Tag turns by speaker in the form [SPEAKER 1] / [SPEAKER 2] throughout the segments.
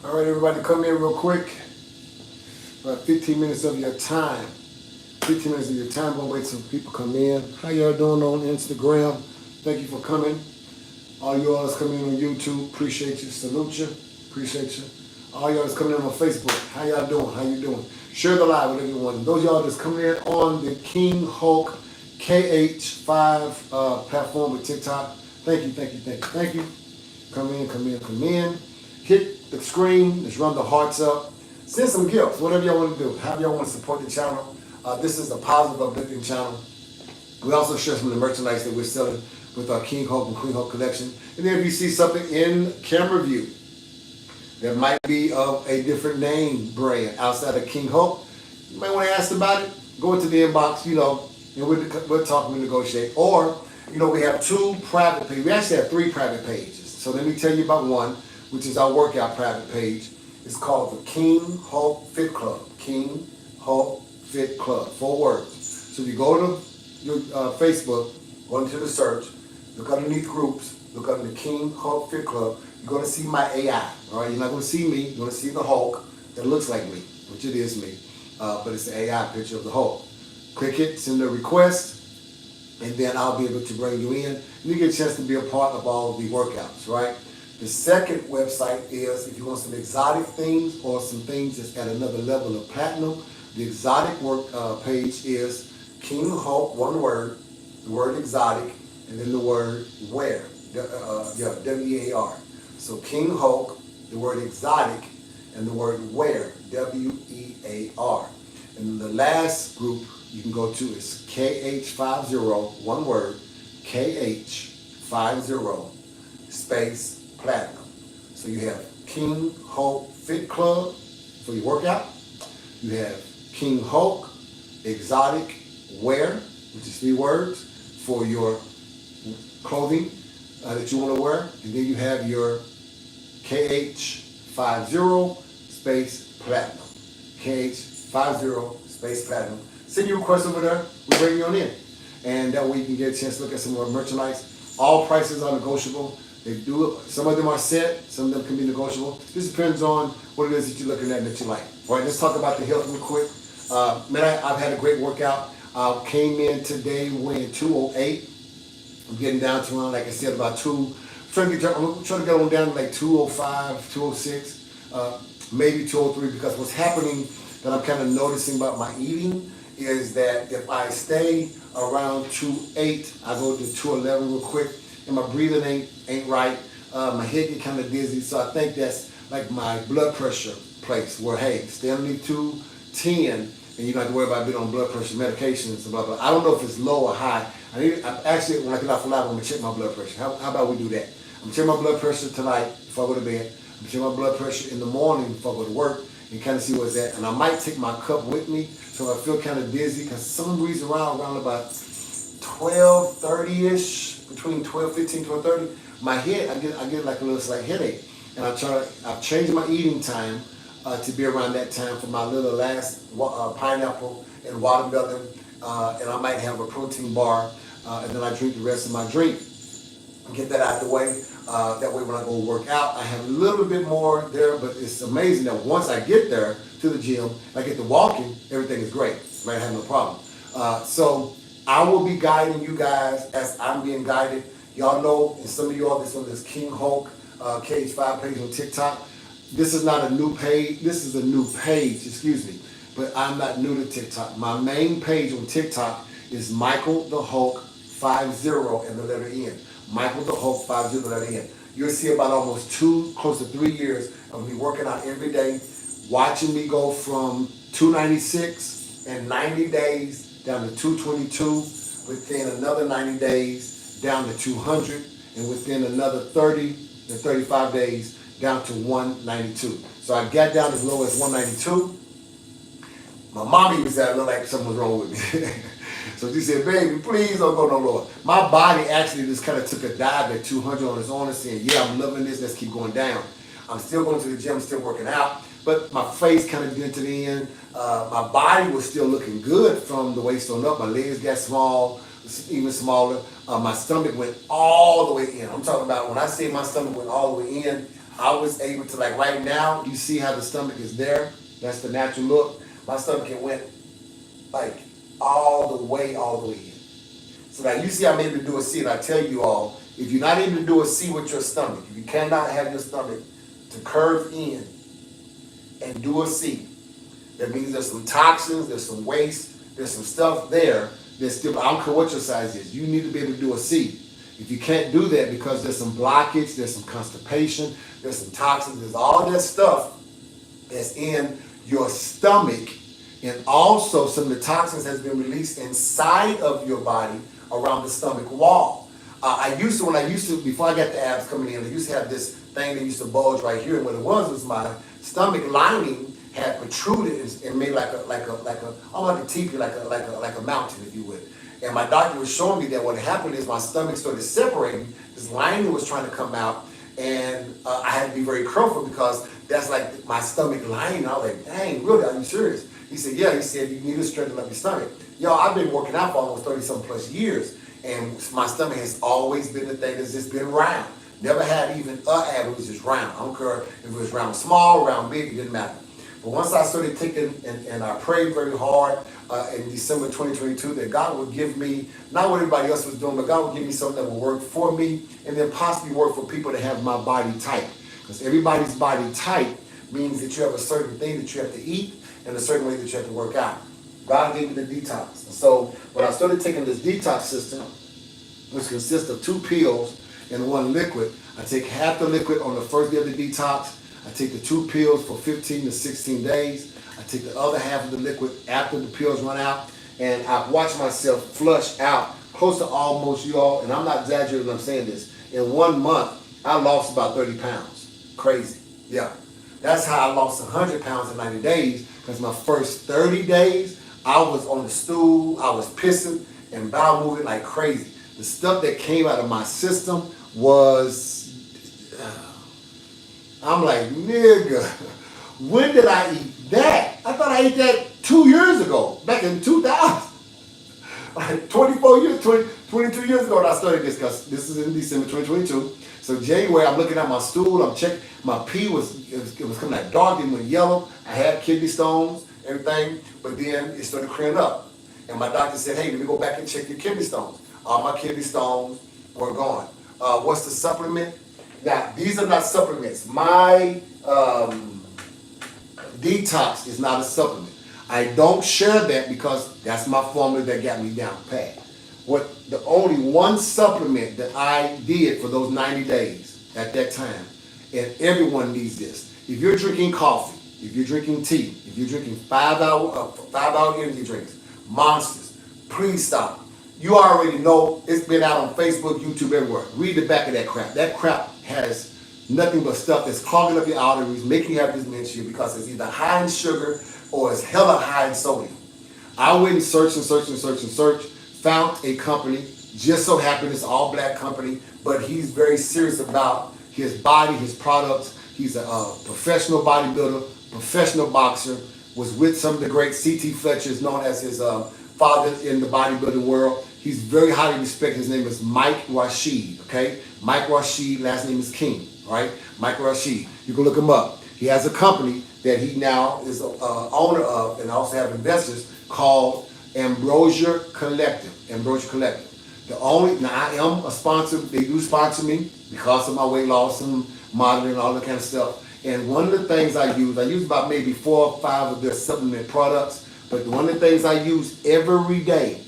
[SPEAKER 1] All right, everybody, come in real quick. About 15 minutes of your time. 15 minutes of your time. We'll wait till people come in. How y'all doing on Instagram? Thank you for coming. All you all that's coming in on YouTube, appreciate you. Salute you. Appreciate you. All y'all that's coming in on Facebook, how y'all doing? How you doing? Share the live with everyone. And those y'all that's coming in on the King Hulk KH5 platform with TikTok, thank you, thank you, thank you, thank you. Come in, come in, come in. Hit the screen. Let's run the hearts up. Send some gifts, whatever y'all want to do. However y'all want to support the channel. This is a positive, uplifting channel. We also share some of the merchandise that we're selling with our King Hulk and Queen Hulk collection. And then if you see something in camera view that might be of a different name brand outside of King Hulk, you might want to ask about it. Go into the inbox, and we'll talk, we'll negotiate. Or, we have two private pages. We actually have three private pages. So let me tell you about one, which is our workout private page. It's called the King Hulk Fit Club. King Hulk Fit Club. 4 words. So you go to your Facebook, go into the search, look underneath groups, look under the King Hulk Fit Club. You're going to see my AI. All right, you're not going to see me. You're going to see the Hulk that looks like me, which it is me. But it's the AI picture of the Hulk. Click it, send a request, and then I'll be able to bring you in. And you get a chance to be a part of all of the workouts, right? The second website is if you want some exotic things or some things that's at another level of platinum. The exotic work page is King Hulk, one word, the word exotic, and then the word wear, W-E-A-R. So King Hulk, the word exotic, and the word wear, W-E-A-R. And the last group you can go to is KH50, one word, KH50 space platinum. So you have King Hulk Fit Club for your workout. You have King Hulk Exotic Wear, which is 3 words, for your clothing that you want to wear. And then you have your KH50 space platinum. KH50 space platinum. Send your request over there. We bring you on in. And that way you can get a chance to look at some more merchandise. All prices are negotiable. They do. Some of them are set. Some of them can be negotiable. This depends on what it is that you're looking at and that you like. All right, let's talk about the health real quick. I've had a great workout. Came in today weighing 208. I'm getting down to around, like I said, about I'm trying to get on down to like 205, 206, maybe 203, because what's happening that I'm kind of noticing about my eating is that if I stay around 208, I go to 211 real quick, and my breathing ain't right. My head get kind of dizzy, so I think that's like my blood pressure place where, hey, stay underneath 210, and you don't have to worry about being on blood pressure medications and blah, blah. I don't know if it's low or high. Actually, when I get off the live, I'm going to check my blood pressure. How about we do that? I'm going to check my blood pressure tonight before I go to bed. I'm going to check my blood pressure in the morning before I go to work and kind of see what's at. And I might take my cup with me so I feel kind of dizzy, because some reason around about 12:30-ish, between 12:15, 12:30, my head, I get like a little slight headache. And I've changed my eating time to be around that time for my little last pineapple and watermelon, and I might have a protein bar, and then I drink the rest of my drink. Get that out of the way. That way when I go work out, I have a little bit more there, but it's amazing that once I get there to the gym, I get to walking, everything is great, right? I have no problem. So I will be guiding you guys as I'm being guided. Y'all know, and some of y'all, this one is King Hulk KH5 page on TikTok. This is not a new page. This is a new page, excuse me. But I'm not new to TikTok. My main page on TikTok is Michael the Hulk 50 and the letter N. Michael the Hulk 50 the letter N. You'll see about almost close to 3 years of me working out every day, watching me go from 296 in 90 days down to 222, within another 90 days down to 200, and within another 30 to 35 days down to 192. So I got down as low as 192. My mommy was there, looked like something was wrong with me. So she said, baby, please don't go no lower. My body actually just kind of took a dive at 200 on its own and said, yeah, I'm loving this, let's keep going down. I'm still going to the gym, still working out, but my face kind of dented in. My body was still looking good from the waist on up. My legs got small, even smaller. My stomach went all the way in. I'm talking about when I say my stomach went all the way in, I was able to, like right now, you see how the stomach is there? That's the natural look. My stomach, it went like all the way in. So now you see I'm able to do a C, and I tell you all, if you're not able to do a C with your stomach, if you cannot have your stomach to curve in and do a C, that means there's some toxins, there's some waste, there's some stuff there that's still, I don't care what your size is, you need to be able to do a C. If you can't do that because there's some blockage, there's some constipation, there's some toxins, there's all that stuff that's in your stomach, and also some of the toxins has been released inside of your body around the stomach wall. Before I got the abs coming in, I used to have this thing that used to bulge right here, and what it was my stomach lining had protruded and made almost like a teepee, like a mountain, if you would. And my doctor was showing me that what happened is my stomach started separating, this lining was trying to come out, and I had to be very careful because that's like my stomach lining. I was like, dang, really, are you serious? He said, yeah. He said, you need to strengthen up your stomach. Yo, I've been working out for almost 30-something plus years, and my stomach has always been the thing that's just been round. Never had even ab, it was just round. I don't care if it was round small, round big, it didn't matter. But once I started taking, and I prayed very hard in December 2022 that God would give me, not what everybody else was doing, but God would give me something that would work for me and then possibly work for people that have my body type. Because everybody's body type means that you have a certain thing that you have to eat and a certain way that you have to work out. God gave me the detox. And so when I started taking this detox system, which consists of 2 pills and 1 liquid, I take half the liquid on the first day of the detox. I take the 2 pills for 15 to 16 days. I take the other half of the liquid after the pills run out, and I watch myself flush out close to almost, you all, and I'm not exaggerating when I'm saying this, in 1 month, I lost about 30 pounds. Crazy. Yeah. That's how I lost 100 pounds in 90 days, because my first 30 days, I was on the stool, I was pissing and bowel moving like crazy. The stuff that came out of my system was, I'm like, nigga, when did I eat that? I thought I ate that 2 years ago, back in 2000. Like 24 years, 22 years ago when I started this, because this is in December 2022. So January, I'm looking at my stool, I'm checking, my pee was coming out dark, it went yellow. I had kidney stones, everything, but then it started clearing up. And my doctor said, hey, let me go back and check your kidney stones. All my kidney stones were gone. What's the supplement? Now, these are not supplements. My detox is not a supplement. I don't share that because that's my formula that got me down pat. The only one supplement that I did for those 90 days at that time, and everyone needs this. If you're drinking coffee, if you're drinking tea, if you're drinking 5-hour energy drinks, Monsters, please stop. You already know it's been out on Facebook, YouTube, everywhere. Read the back of that crap. That crap has nothing but stuff that's clogging up your arteries, making you have dementia because it's either high in sugar or it's hella high in sodium. I went and searched, found a company, just so happened it's an all-black company, but he's very serious about his body, his products. He's a professional bodybuilder, professional boxer, was with some of the great C.T. Fletchers, known as his father in the bodybuilding world. He's very highly respected. His name is Mike Rashid, okay? Mike Rashid, last name is King, right? Mike Rashid. You can look him up. He has a company that he now is owner of and also have investors called Ambrosia Collective. Now I am a sponsor. They do sponsor me because of my weight loss and monitoring and all that kind of stuff. And one of the things I use about maybe 4 or 5 of their supplement products, but one of the things I use every day,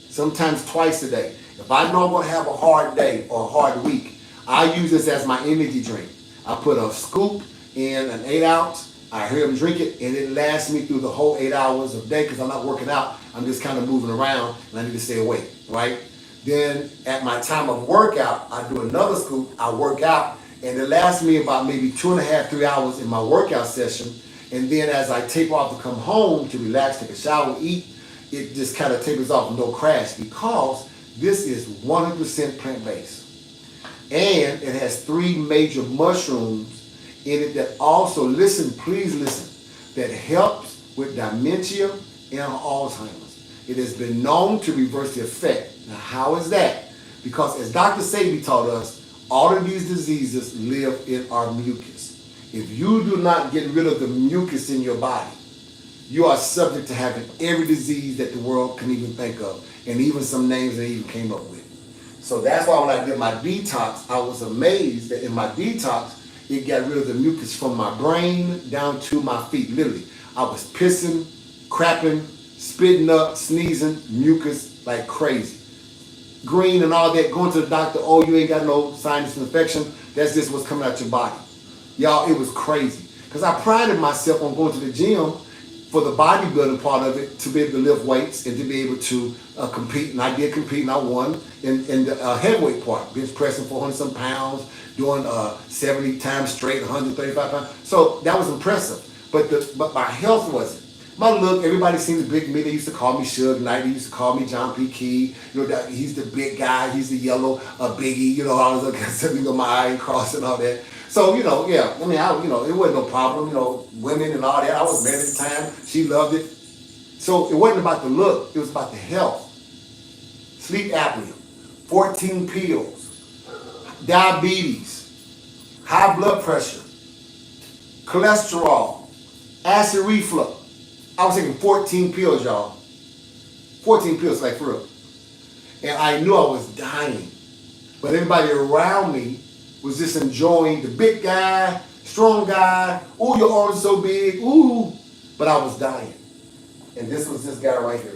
[SPEAKER 1] sometimes twice a day. If I know I'm gonna have a hard day or a hard week, I use this as my energy drink. I put a scoop in an 8 ounce, I hear them drink it, and it lasts me through the whole 8 hours of the day because I'm not working out. I'm just kind of moving around and I need to stay awake, right? Then at my time of workout, I do another scoop, I work out, and it lasts me about maybe 2.5, 3 hours in my workout session. And then as I taper off to come home to relax, take a shower, eat, it just kind of tapers off, no crash, because this is 100% plant-based. And it has 3 major mushrooms in it that also, please listen, that helps with dementia and Alzheimer's. It has been known to reverse the effect. Now, how is that? Because as Dr. Sebi taught us, All of these diseases live in our mucus. If you do not get rid of the mucus in your body, you are subject to having every disease that the world can even think of, and even some names they even came up with. So that's why when I did my detox, I was amazed that in my detox, it got rid of the mucus from my brain down to my feet. Literally, I was pissing, crapping, spitting up, sneezing, mucus like crazy. Green and all that, going to the doctor, oh, you ain't got no sinus infection. That's just what's coming out your body. Y'all, it was crazy. Because I prided myself on going to the gym for the bodybuilding part of it, to be able to lift weights and to be able to compete. And I did compete and I won in the heavyweight part, bench pressing 400 some pounds, doing 70 times straight, 135 pounds. So that was impressive. But my health wasn't. My look, everybody seemed to pick me. They used to call me Suge Knight. They used to call me John P. Key. You know, he's the big guy. He's the yellow Biggie. You know, all those stuff. You know, my eye cross and all that. So, you know, yeah. I mean, it wasn't no problem. You know, women and all that. I was married at the time. She loved it. So it wasn't about the look. It was about the health. Sleep apnea, 14 pills, diabetes, high blood pressure, cholesterol, acid reflux. I was taking 14 pills, y'all. 14 pills, like for real. And I knew I was dying. But everybody around me was just enjoying the big guy, strong guy. Ooh, your arms so big. Ooh. But I was dying. And this was this guy right here.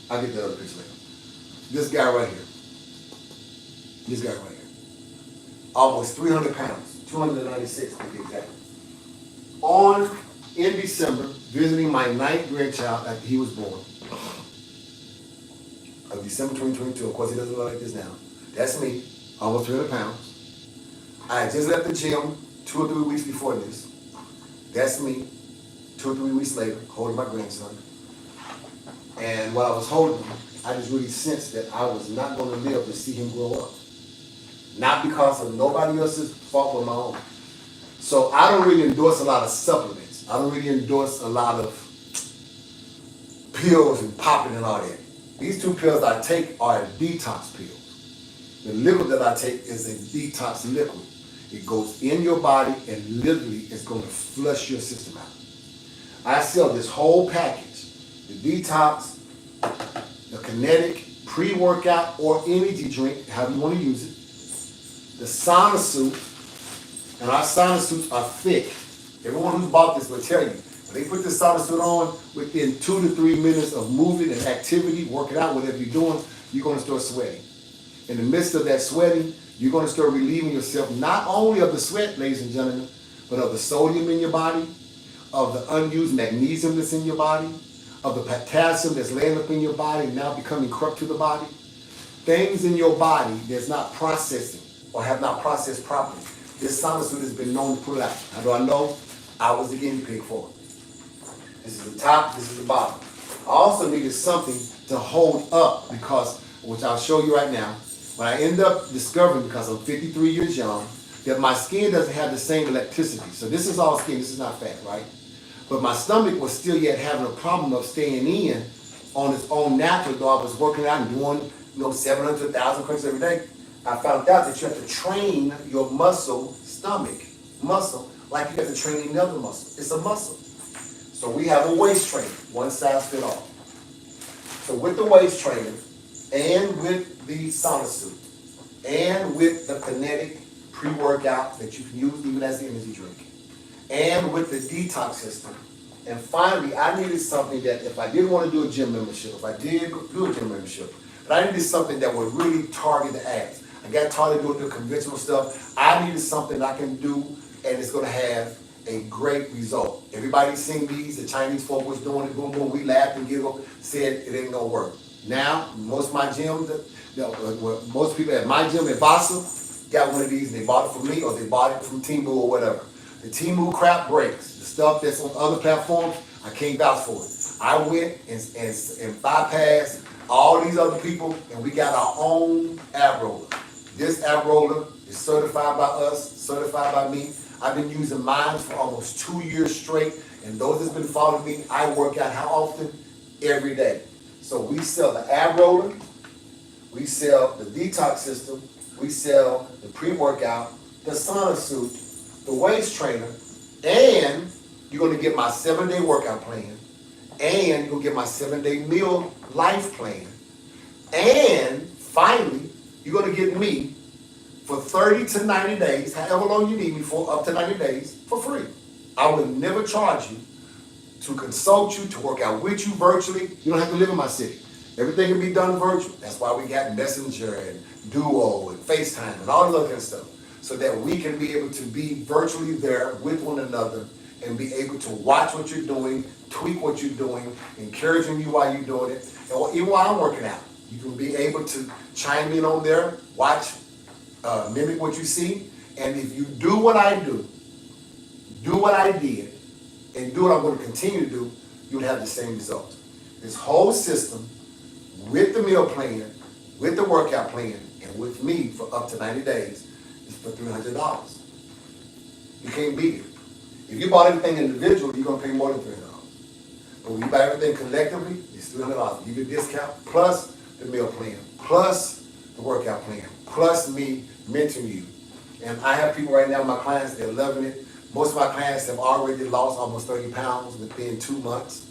[SPEAKER 1] I'll get the other picture later. This guy right here. This guy right here. Almost 300 pounds. 296 to be exact. In December, visiting my 9th grandchild after he was born, of December 2022. Of course, he doesn't look like this now. That's me, almost 300 pounds. I had just left the gym 2 or 3 weeks before this. That's me, 2 or 3 weeks later, holding my grandson. And while I was holding him, I just really sensed that I was not going to live to see him grow up. Not because of nobody else's fault but my own. So I don't really endorse a lot of supplements. I don't really endorse a lot of pills and popping and all that. These 2 pills I take are detox pills. The liquid that I take is a detox liquid. It goes in your body and literally is going to flush your system out. I sell this whole package. The detox, the kinetic, pre-workout or energy drink, however you want to use it. The sauna suit. And our sauna suits are thick. Everyone who's bought this will tell you. When they put the sauna suit on, within 2 to 3 minutes of movement and activity, working out, whatever you're doing, you're going to start sweating. In the midst of that sweating, you're going to start relieving yourself not only of the sweat, ladies and gentlemen, but of the sodium in your body, of the unused magnesium that's in your body, of the potassium that's laying up in your body and now becoming corrupt to the body. Things in your body that's not processing or have not processed properly. This sauna suit has been known to pull it out. How do I know? I was the guinea pig for it. This is the top, this is the bottom. I also needed something to hold up because, which I'll show you right now, when I end up discovering, because I'm 53 years young, that my skin doesn't have the same elasticity. So this is all skin, this is not fat, right? But my stomach was still yet having a problem of staying in on its own natural, though I was working out and doing 700 to 1,000 crunches every day. I found out that you have to train your stomach muscle, like you have to train any other muscle. It's a muscle. So we have a waist trainer, one size fit all. So with the waist trainer, and with the sauna suit, and with the kinetic pre-workout that you can use even as an energy drink, and with the detox system, and finally, I needed something that if I didn't want to do a gym membership, if I did do a gym membership, but I needed something that would really target the abs. I got tired of doing the conventional stuff. I needed something I can do and it's going to have a great result. Everybody's seen these. The Chinese folk was doing it. Boom, boom. We laughed and giggled. Said it ain't going to work. Now, most of my gyms, most people at my gym at Vasa got one of these and they bought it from me or they bought it from Temu or whatever. The Temu crap breaks. The stuff that's on other platforms, I can't vouch for it. I went and bypassed all these other people and we got our own ab roller. This ab roller is certified by us, certified by me. I've been using mine for almost 2 years straight, and those that's been following me, I work out how often? Every day. So we sell the ab roller, We sell the detox system. We sell the pre-workout, the sauna suit, the waist trainer, and you're going to get my 7-day workout plan, and you're going to get my 7-day meal life plan, and finally, you're going to get me for 30 to 90 days, however long you need me for, up to 90 days, for free. I will never charge you to consult you, to work out with you virtually. You don't have to live in my city. Everything can be done virtual. That's why we got Messenger and Duo and FaceTime and all that other kind of stuff, so that we can be able to be virtually there with one another and be able to watch what you're doing, tweak what you're doing, encouraging you while you're doing it, and even while I'm working out. You can be able to chime in on there, watch, mimic what you see, and if you do what I do what I did, and do what I'm going to continue to do, you'll have the same results. This whole system, with the meal plan, with the workout plan, and with me for up to 90 days, is for $300. You can't beat it. If you bought everything individually, you're going to pay more than $300. But when you buy everything collectively, it's $300. You get a discount, plus the meal plan, plus the workout plan, plus me mentoring you. And I have people right now, my clients, they're loving it. Most of my clients have already lost almost 30 pounds within 2 months.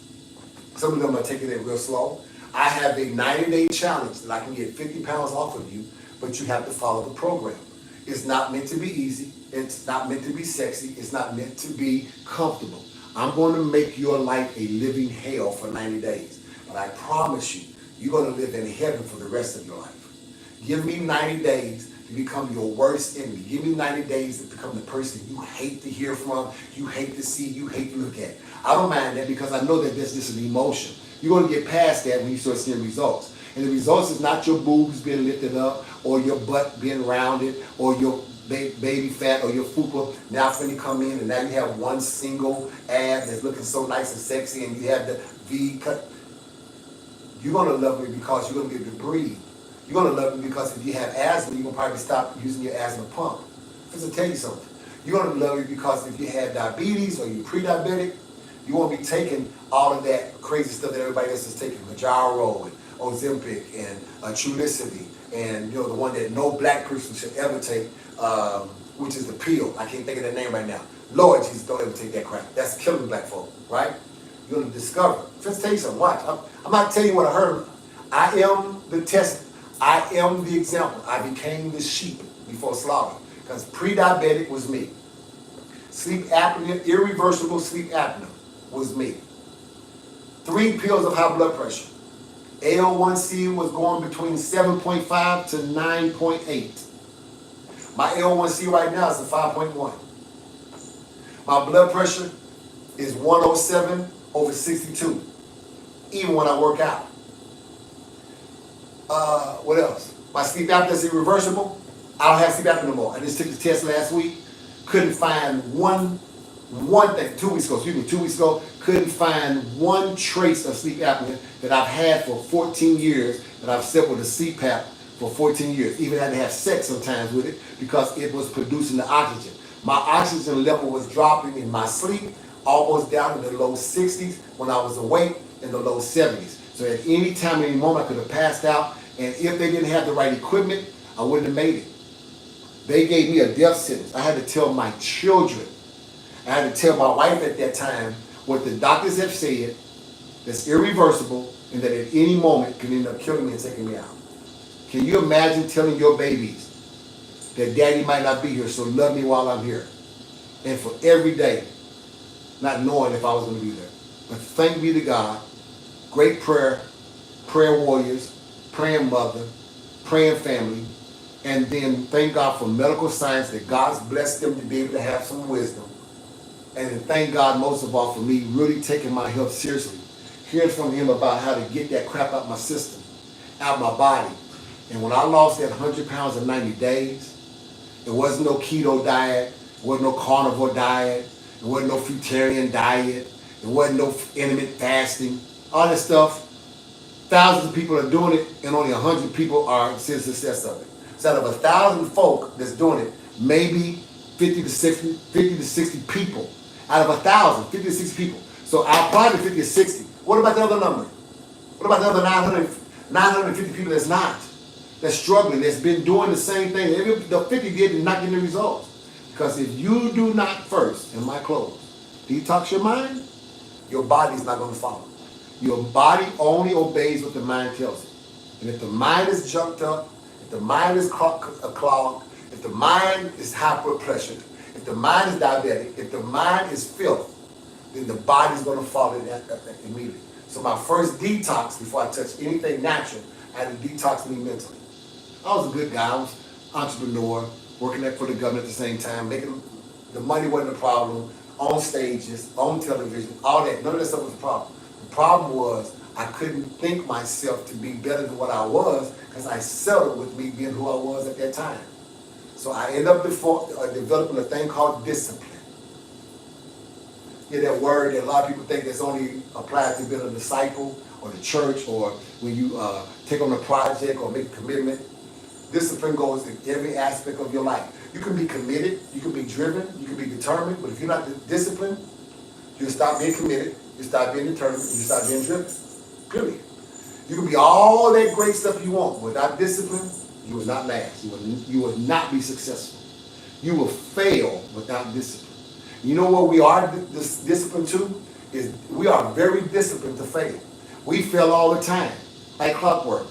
[SPEAKER 1] Some of them are taking it real slow. I have a 90-day challenge that I can get 50 pounds off of you, but you have to follow the program. It's not meant to be easy. It's not meant to be sexy. It's not meant to be comfortable. I'm going to make your life a living hell for 90 days. But I promise you, you're going to live in heaven for the rest of your life. Give me 90 days to become your worst enemy. Give me 90 days to become the person you hate to hear from, you hate to see, you hate to look at. I don't mind that because I know that that's just an emotion. You're going to get past that when you start seeing results. And the results is not your boobs being lifted up, or your butt being rounded, or your baby fat, or your fupa now finna come in, and now you have one single ab that's looking so nice and sexy, and you have the V cut. You're going to love me because you're going to be able to breathe. You're going to love me because if you have asthma, you're going to probably stop using your asthma pump. Just to tell you something. You're going to love me because if you have diabetes or you're pre-diabetic, you won't be taking all of that crazy stuff that everybody else is taking, Majaro and Ozempic and Trulicity, and the one that no black person should ever take, which is the pill. I can't think of the name right now. Lord Jesus, don't ever take that crap. That's killing black folk, right? You're going to discover. Just tell you something. Watch. I'm not telling you what I heard. I am the test. I am the example. I became the sheep before slaughter because pre-diabetic was me. Sleep apnea, irreversible sleep apnea was me. 3 pills of high blood pressure. AL1C was going between 7.5 to 9.8. My AL1C right now is a 5.1. My blood pressure is 107/62, even when I work out. What else? My sleep apnea is irreversible. I don't have sleep apnea no more. I just took the test last week. Couldn't find one thing. 2 weeks ago, couldn't find one trace of sleep apnea that I've had for 14 years, that I've slept with a CPAP for 14 years. Even had to have sex sometimes with it because it was producing the oxygen. My oxygen level was dropping in my sleep, almost down in the low 60s when I was awake, in the low 70s. So at any time, any moment, I could have passed out. And if they didn't have the right equipment, I wouldn't have made it. They gave me a death sentence. I had to tell my children, I had to tell my wife at that time what the doctors have said that's irreversible and that at any moment can end up killing me and taking me out. Can you imagine telling your babies that daddy might not be here, so love me while I'm here? And for every day, not knowing if I was going to be there. But thank be to God, great prayer warriors, praying mother, praying family, and then thank God for medical science that God's blessed them to be able to have some wisdom. And then thank God most of all for me really taking my health seriously, hearing from him about how to get that crap out my system, out my body. And when I lost that 100 pounds in 90 days, it wasn't no keto diet, it wasn't no carnivore diet, it wasn't no fruitarian diet, it wasn't no intermittent fasting, all that stuff. Thousands of people are doing it, and only 100 people are seeing success of it. So out of 1,000 folk that's doing it, maybe 50 to 60 people. Out of 1,000, 50 to 60 people. So I'll probably 50 to 60. What about the other number? What about the other 950 people that's not? that's struggling, that's been doing the same thing. The 50 did and not getting the results. Because if you do not first, in my clothes, detox your mind, your body's not going to follow. Your body only obeys what the mind tells it. And if the mind is jumped up, if the mind is clogged, if the mind is high blood pressure, if the mind is diabetic, if the mind is filth, then the body's going to follow it immediately. So my first detox before I touched anything natural, I had to detox me mentally. I was a good guy. I was an entrepreneur, working for the government at the same time, making the money wasn't a problem, on stages, on television, all that. None of that stuff was a problem. The problem was I couldn't think myself to be better than what I was because I settled with me being who I was at that time. So I ended up developing a thing called discipline. Yeah, that word that a lot of people think that's only applied to being a disciple or the church or when you take on a project or make a commitment. Discipline goes in every aspect of your life. You can be committed, you can be driven, you can be determined, but if you're not disciplined, you'll stop being committed, you stop being determined, and you stop being driven. Period. You can be all that great stuff you want. Without discipline, you will not last. You will not be successful. You will fail without discipline. You know what we are disciplined to? Is we are very disciplined to fail. We fail all the time, like clockwork.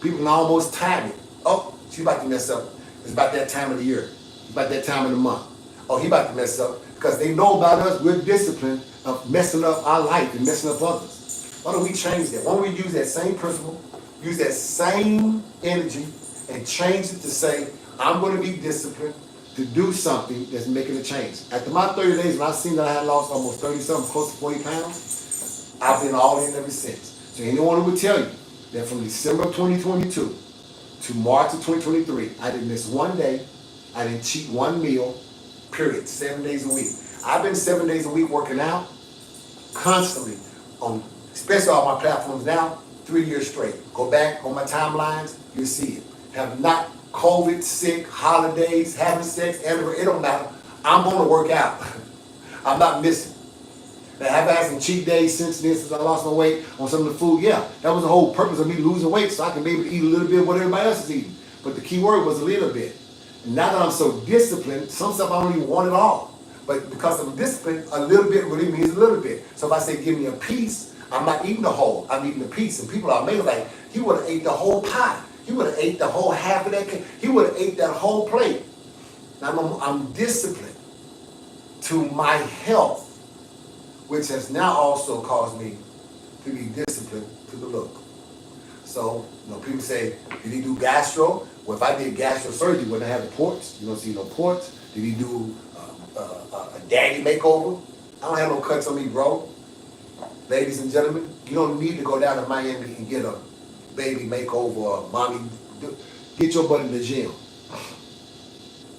[SPEAKER 1] People can almost time it. Oh, she's about to mess up. It's about that time of the year. It's about that time of the month. Oh, he about to mess up. Because they know about us, we're disciplined of messing up our life and messing up others. Why don't we change that? Why don't we use that same principle, use that same energy, and change it to say, I'm going to be disciplined to do something that's making a change. After my 30 days, when I seen that I had lost almost 30-something, close to 40 pounds, I've been all in ever since. So anyone who would tell you that from December of 2022 to March of 2023, I didn't miss one day, I didn't cheat one meal, period, 7 days a week. I've been 7 days a week working out constantly on, especially on my platforms now, 3 years straight. Go back on my timelines, you'll see it. Have not COVID, sick, holidays, having sex, it don't matter. I'm going to work out. I'm not missing. Now, have I had some cheat days since I lost my weight on some of the food? Yeah, that was the whole purpose of me losing weight, so I can be able to eat a little bit of what everybody else is eating. But the key word was a little bit. And now that I'm so disciplined, some stuff I don't even want at all. But because I'm disciplined, a little bit really means a little bit. So if I say give me a piece, I'm not eating the whole, I'm eating a piece. And people are amazed, like, he would have ate the whole pie. He would have ate the whole half of that cake. He would have ate that whole plate. Now I'm disciplined to my health, which has now also caused me to be disciplined to the look. So, people say, did he do gastro? Well, if I did gastrosurgery, wouldn't I have the ports? You don't see no ports. Did he do a daddy makeover? I don't have no cuts on me, bro. Ladies and gentlemen, you don't need to go down to Miami and get a baby makeover or mommy. Get your butt in the gym.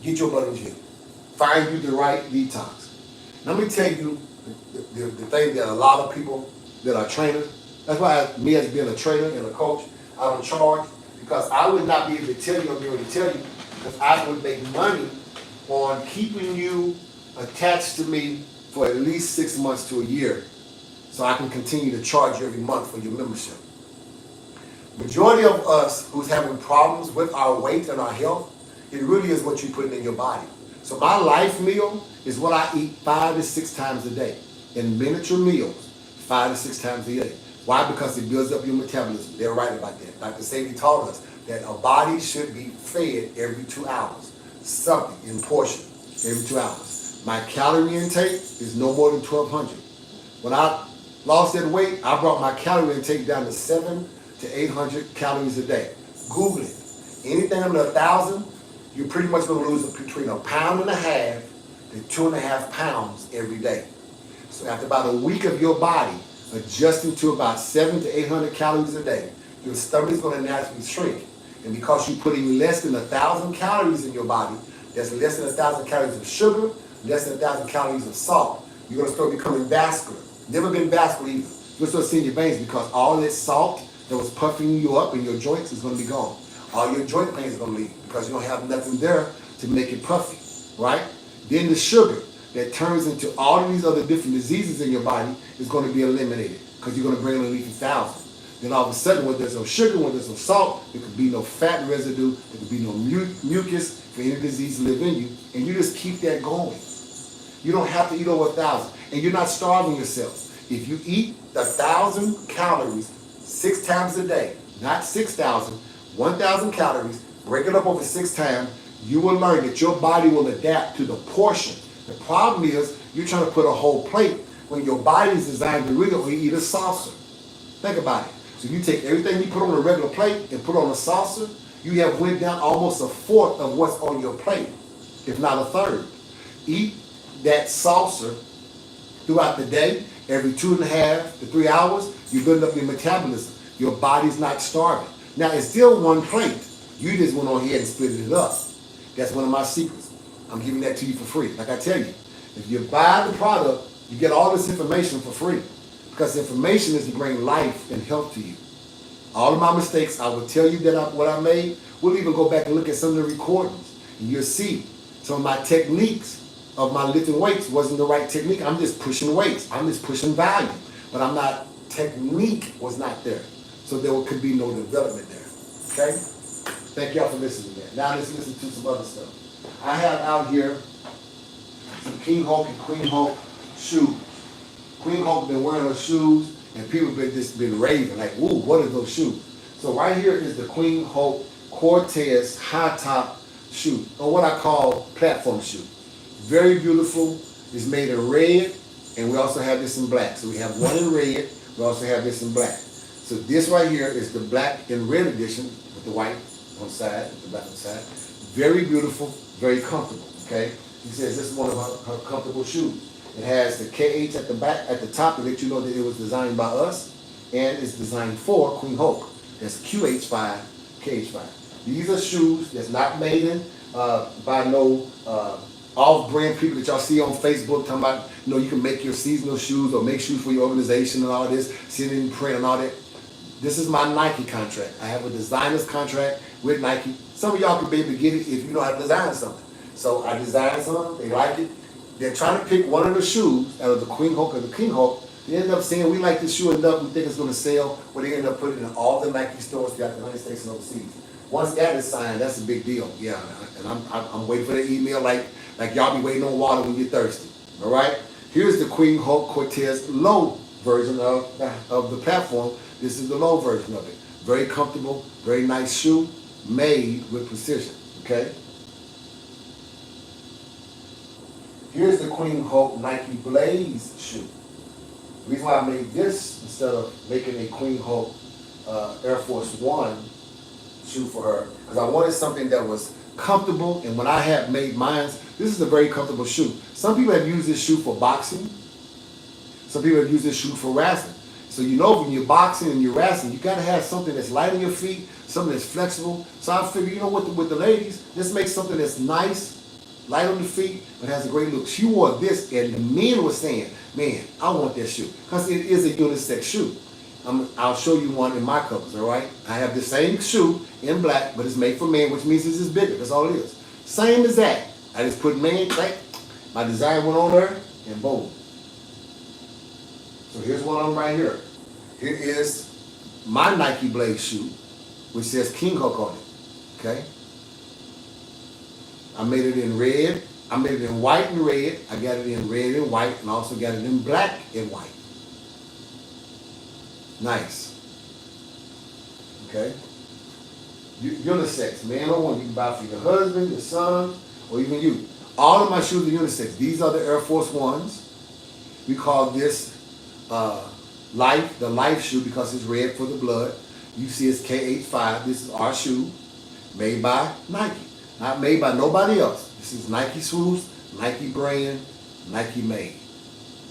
[SPEAKER 1] Get your butt in the gym. Find you the right detox. Let me tell you the thing that a lot of people that are trainers, that's why me as being a trainer and a coach, I'm in charge, because I would not be able to tell you or be able to tell you, because I would make money on keeping you attached to me for at least 6 months to a year, so I can continue to charge you every month for your membership. Majority of us who's having problems with our weight and our health, it really is what you're putting in your body. So my life meal is what I eat 5 to 6 times a day, in miniature meals, 5 to 6 times a day. Why? Because it builds up your metabolism. They're right about that. Dr. Sadie taught us that a body should be fed every 2 hours, something in portion every 2 hours. My calorie intake is no more than 1,200. When I lost that weight, I brought my calorie intake down to 700 to 800 calories a day. Google it. Anything under 1,000, you're pretty much going to lose between 1.5 pounds to 2.5 pounds every day. So after about a week of your body adjusting to about 700 to 800 calories a day, your stomach is going to naturally shrink. And because you're putting less than 1,000 calories in your body, that's less than 1,000 calories of sugar, less than 1,000 calories of salt, you're going to start becoming vascular. Never been vascular either. You're going to start seeing your veins because all that salt that was puffing you up in your joints is going to be gone. All your joint pain is going to leave because you don't have nothing there to make it puffy, right? Then the sugar that turns into all of these other different diseases in your body is going to be eliminated because you're going to bring in at least 1,000. Then all of a sudden, when there's no sugar, when there's no salt, there could be no fat residue, there could be no mucus for any disease to live in you, and you just keep that going. You don't have to eat over 1,000, and you're not starving yourself. If you eat 1,000 calories 6 times a day, not 6,000, 1,000 calories, break it up over 6 times, you will learn that your body will adapt to the portion. The problem is you're trying to put a whole plate when your body is designed to really only eat a saucer. Think about it. So you take everything you put on a regular plate and put on a saucer, you have went down almost a fourth of what's on your plate, if not a third. Eat that saucer throughout the day, every 2.5 to 3 hours, you're building up your metabolism. Your body's not starving. Now, it's still one plate. You just went on here and split it up. That's one of my secrets. I'm giving that to you for free. Like I tell you, if you buy the product, you get all this information for free. Because information is to bring life and health to you. All of my mistakes, I will tell you that what I made. We'll even go back and look at some of the recordings. And you'll see some of my techniques of my lifting weights wasn't the right technique. I'm just pushing weights. I'm just pushing volume. But I'm not, technique was not there. So there could be no development there. Okay? Thank y'all for listening to that. Now let's listen to some other stuff. I have out here some KingHulk and QueenHulk shoes. QueenHulk been wearing her shoes, and people been raving like, "Ooh, what are those shoes?" So right here is the QueenHulk Cortez high top shoe, or what I call platform shoe. Very beautiful. It's made in red, and we also have this in black. So we have one in red. We also have this in black. So this right here is the black and red edition with the white on the side, the black on the side. Very beautiful, very comfortable. Okay. He says this is one of her comfortable shoes. It has the KH at the back, at the top, to let you know that it was designed by us, and it's designed for QueenHulk. That's QH5, KH5. These are shoes that's not made in by no off-brand people that y'all see on Facebook talking about, you can make your seasonal shoes or make shoes for your organization and all this, see it in print and all that. This is my Nike contract. I have a designer's contract with Nike. Some of y'all could be able to get it if you know how to design something. So I designed some, they like it. They're trying to pick one of the shoes out of the QueenHulk or the KingHulk. They end up saying, we like this shoe enough, we think it's going to sell, but they end up putting it in all the Nike stores throughout the United States and overseas. Once that is signed, that's a big deal. Yeah, and I'm waiting for that email like y'all be waiting on water when you're thirsty. All right? Here's the QueenHulk Cortez low version of the platform. This is the low version of it. Very comfortable, very nice shoe, made with precision. Okay? Here's the QueenHulk Nike Blaze shoe. The reason why I made this instead of making a QueenHulk Air Force One shoe for her, because I wanted something that was comfortable, and when I had made mine, this is a very comfortable shoe. Some people have used this shoe for boxing. Some people have used this shoe for wrestling. So when you're boxing and you're wrestling, you got to have something that's light on your feet, something that's flexible. So I figured, with the ladies, let's make something that's nice, light on the feet, but has a great look. She wore this, and the men were saying, man, I want that shoe. Because it is a unisex shoe. I'll show you one in my colors, all right? I have the same shoe in black, but it's made for men, which means it's just bigger. That's all it is. Same as that. I just put man, my design went on there, and boom. So here's one of them right here. Here is my Nike Blaze shoe, which says KingHulk on it, okay? I made it in red. I made it in white and red. I got it in red and white, and also got it in black and white. Nice. Okay? Unisex, man or woman. You can buy for your husband, your son, or even you. All of my shoes are unisex. These are the Air Force Ones. We call this the Life shoe because it's red for the blood. You see it's KH5. This is our shoe, made by Nike. Not made by nobody else. This is Nike shoes, Nike brand, Nike made.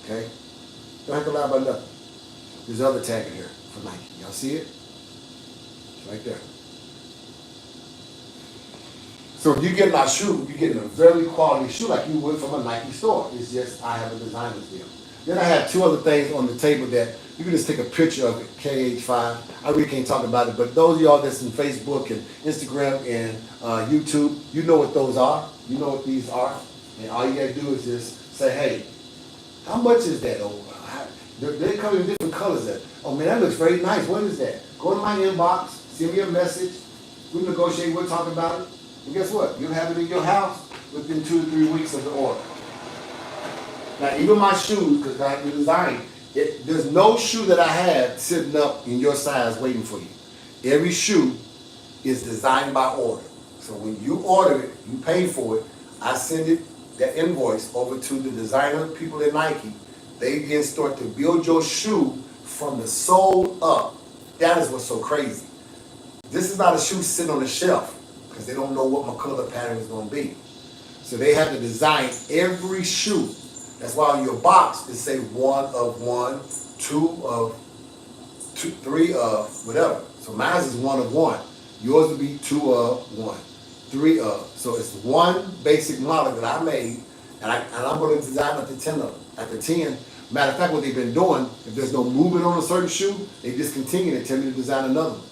[SPEAKER 1] Okay? Don't have to lie about nothing. There's other tag in here for Nike. Y'all see it? It's right there. So if you get my shoe, you're getting a very quality shoe like you would from a Nike store. It's just I have a designer's deal. Then I have two other things on the table that you can just take a picture of it, KH5. I really can't talk about it, but those of y'all that's in Facebook and Instagram and YouTube, you know what those are. You know what these are. And all you gotta do is just say, hey, how much is that? They come in different colors. Oh man, that looks very nice. What is that? Go to my inbox, send me a message. We negotiate, we'll talk about it. And guess what? You'll have it in your house within 2 to 3 weeks of the order. Now, even my shoes, because I have the design, there's no shoe that I have sitting up in your size waiting for you. Every shoe is designed by order. So when you order it, you pay for it, I send it, that invoice, over to the designer people at Nike. They then start to build your shoe from the sole up. That is what's so crazy. This is not a shoe sitting on the shelf because they don't know what my color pattern is going to be. So they have to design every shoe. That's why on your box it say 1 of 1, 2 of 2, 3 of whatever. So mine is 1 of 1. Yours would be 2 of 1, 3 of. So it's one basic model that I made, and I'm going to design up to 10 of them. After 10, matter of fact, what they've been doing, if there's no movement on a certain shoe, they discontinue and tell me to design another one.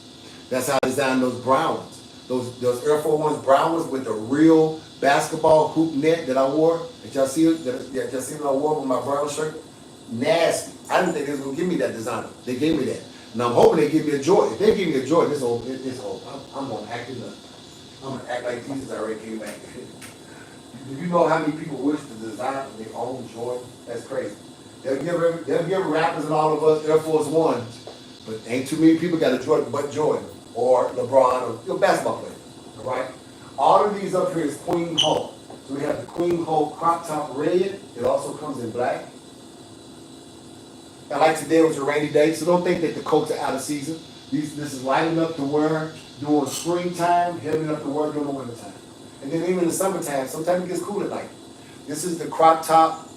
[SPEAKER 1] That's how I designed those brown ones. Those Air Force Ones brown ones with the real basketball hoop net that I wore. Did y'all see it? Y'all see what I wore with my brown shirt? Nasty. I didn't think they was gonna give me that designer. They gave me that. And I'm hoping they give me a Jordan. If they give me a Jordan, it's old. I'm gonna act it up. I'm gonna act like Jesus already came back. Do you know how many people wish to design their own Jordan? That's crazy. They'll give rappers and all of us Air Force Ones, but ain't too many people got a Jordan but Jordan or LeBron or basketball player. All right. All of these up here is KingHulk. So we have the KingHulk crop top red. It also comes in black. And like today was a rainy day, so don't think that the coats are out of season. This is light enough to wear during springtime, heavy enough to wear during the wintertime. And then even in the summertime, sometimes it gets cool at night. This is the crop top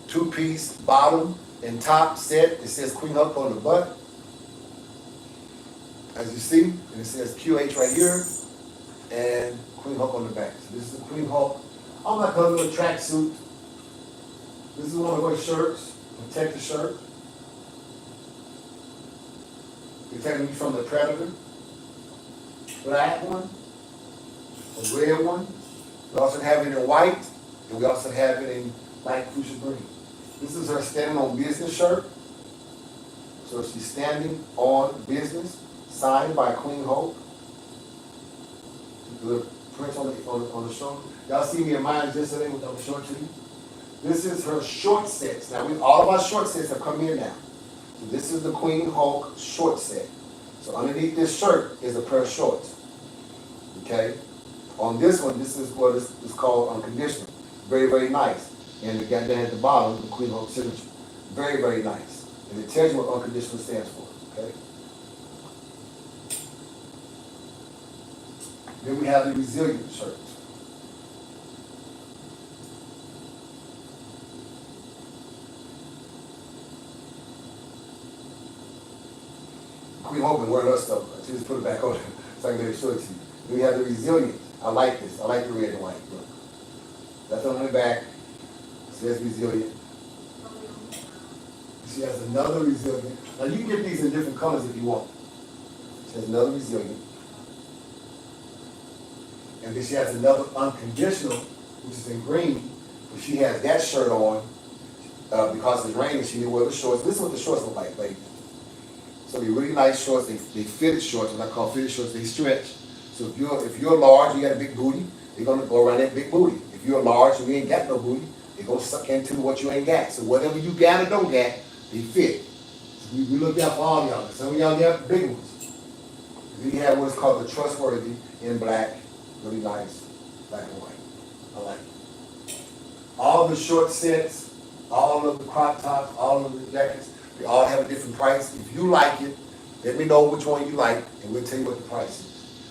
[SPEAKER 1] 2-piece bottom and top set. It says KingHulk on the butt. As you see, and it says QH right here, and KingHulk on the back. So this is the KingHulk. I'm not going to do a tracksuit. This is one of our shirts, protect the shirt. Protecting you from the predator. Black one, a red one. We also have it in white, and we also have it in light fuchsia green. This is her standing on business shirt. So she's standing on business, signed by KingHulk. The print on the shoulder. Y'all see me in mine yesterday with the short to you. This is her short sets. Now all of our short sets have come in now. So this is the KingHulk short set. So underneath this shirt is a pair of shorts. Okay? On this one, this is what is called unconditional. Very, very nice. And the guy down at the bottom, the KingHulk signature. Very, very nice. And it tells you what unconditional stands for. Okay? Then we have the resilient shirt. KingHulk been wearing her stuff. I just put it back on so I can get it short to you. Then we have the resilient. I like this. I like the red and white. Look. That's on the back. It says resilient. She has another resilient. Now you can get these in different colors if you want. She has another resilient. And then she has another unconditional, which is in green. But she has that shirt on because it's raining. She didn't wear the shorts. This is what the shorts look like, ladies. So they're really nice shorts. They fitted shorts, what I call fitted shorts. They stretch. So if you're large, you got a big booty, they're gonna go around that big booty. If you're large and you ain't got no booty, they're gonna suck into what you ain't got. So whatever you got or don't got, they fit. So we look out for all y'all. Some of y'all got big ones. We have what's called the trustworthy in black, really nice, black and white. I like it. All the short sets, all of the crop tops, all of the jackets, they all have a different price. If you like it, let me know which one you like, and we'll tell you what the price is.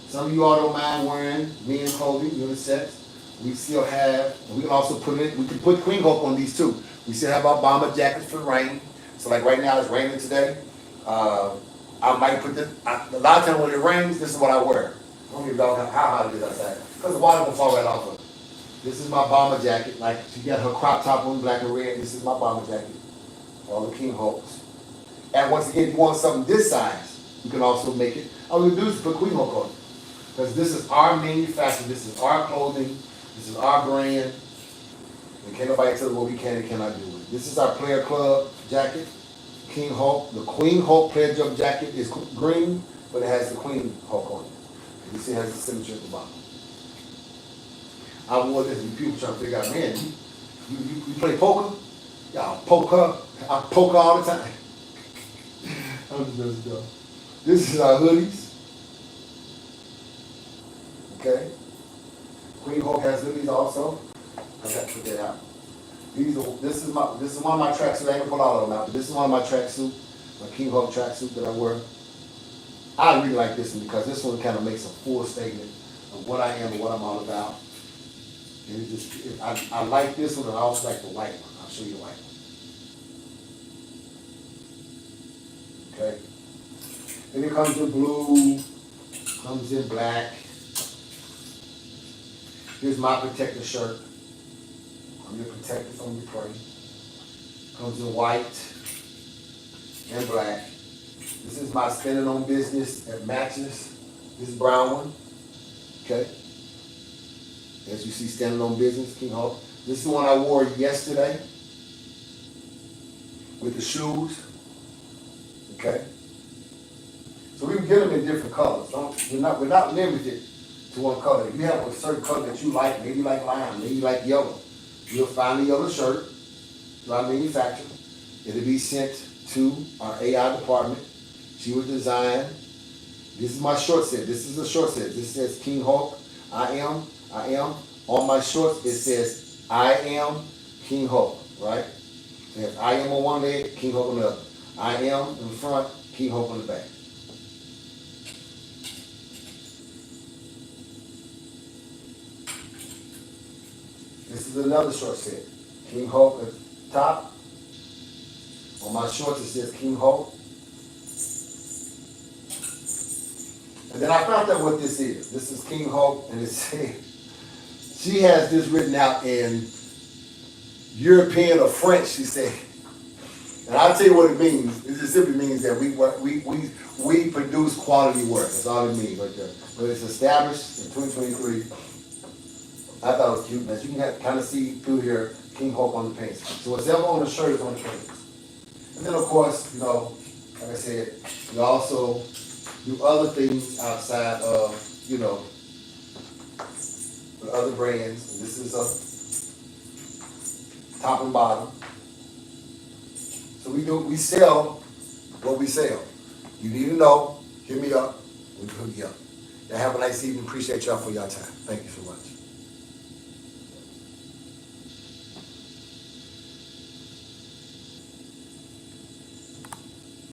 [SPEAKER 1] Some of you all don't mind wearing men's clothing, unisex. We still have, and we can also put it, we can put KingHulk on these too. We still have our bomber jackets for rain. So like right now it's raining today. I might put this, a lot of times when it rains, this is what I wear. I don't give a dog how hot it is outside. Because the water will fall right off of it. This is my bomber jacket. Like she got her crop top on black and red. This is my bomber jacket. All the KingHulks. And once again, if you want something this size, you can also make it. All we do is put KingHulk on it. Because this is our manufacturing, this is our clothing, this is our brand. And can't nobody tell us what we can and cannot do with it. This is our player club jacket. King Hulk, the Queen Hulk player jump jacket is green, but it has the Queen Hulk on it. You see it has the signature at the bottom. I wore this and people trying to figure out, man, you play poker? Yeah, poker. I poker all the time. I'm just messing up. This is our hoodies. Okay. Queen Hulk has hoodies also. I got to put that out. This is one of my tracksuits. I ain't gonna put all of them out, but this is one of my tracksuits, my King Hulk tracksuit that I wear. I really like this one because this one kind of makes a full statement of what I am and what I'm all about. And I like this one, and I also like the white one. I'll show you the white one. Okay. Then it comes in blue, comes in black. Here's my protector shirt. I'm your protector from your prey. Comes in white and black. This is my standing on business at matches. This is brown one. Okay. As you see, standing on business, King Hulk. This is the one I wore yesterday with the shoes. Okay. So we can get them in different colors. We're not limited to one color. If you have a certain color that you like, maybe you like lime, maybe you like yellow, you'll find a yellow shirt through our manufacturer. It'll be sent to our AI department. She will design. This is my short set. This is a short set. This says King Hulk. I am. On my shorts, it says I am King Hulk, right? So if I am on one leg, King Hulk on the other. I am in the front, King Hulk on the back. This is another short set. King Hulk at the top. On my shorts, it says King Hulk. And then I found out what this is. This is King Hulk, and it says, she has this written out in European or French, she said. And I'll tell you what it means. It just simply means that we produce quality work. That's all it means right there. But it's established in 2023. I thought it was cute. As you can kind of see through here, King Hulk on the pants. So whatever on the shirt is on the pants. And then of course, like I said, we also do other things outside of, with other brands. And this is a top and bottom. So we sell what we sell. You need to know, hit me up, we can hook you up. Y'all have a nice evening. Appreciate y'all for y'all time. Thank you so much.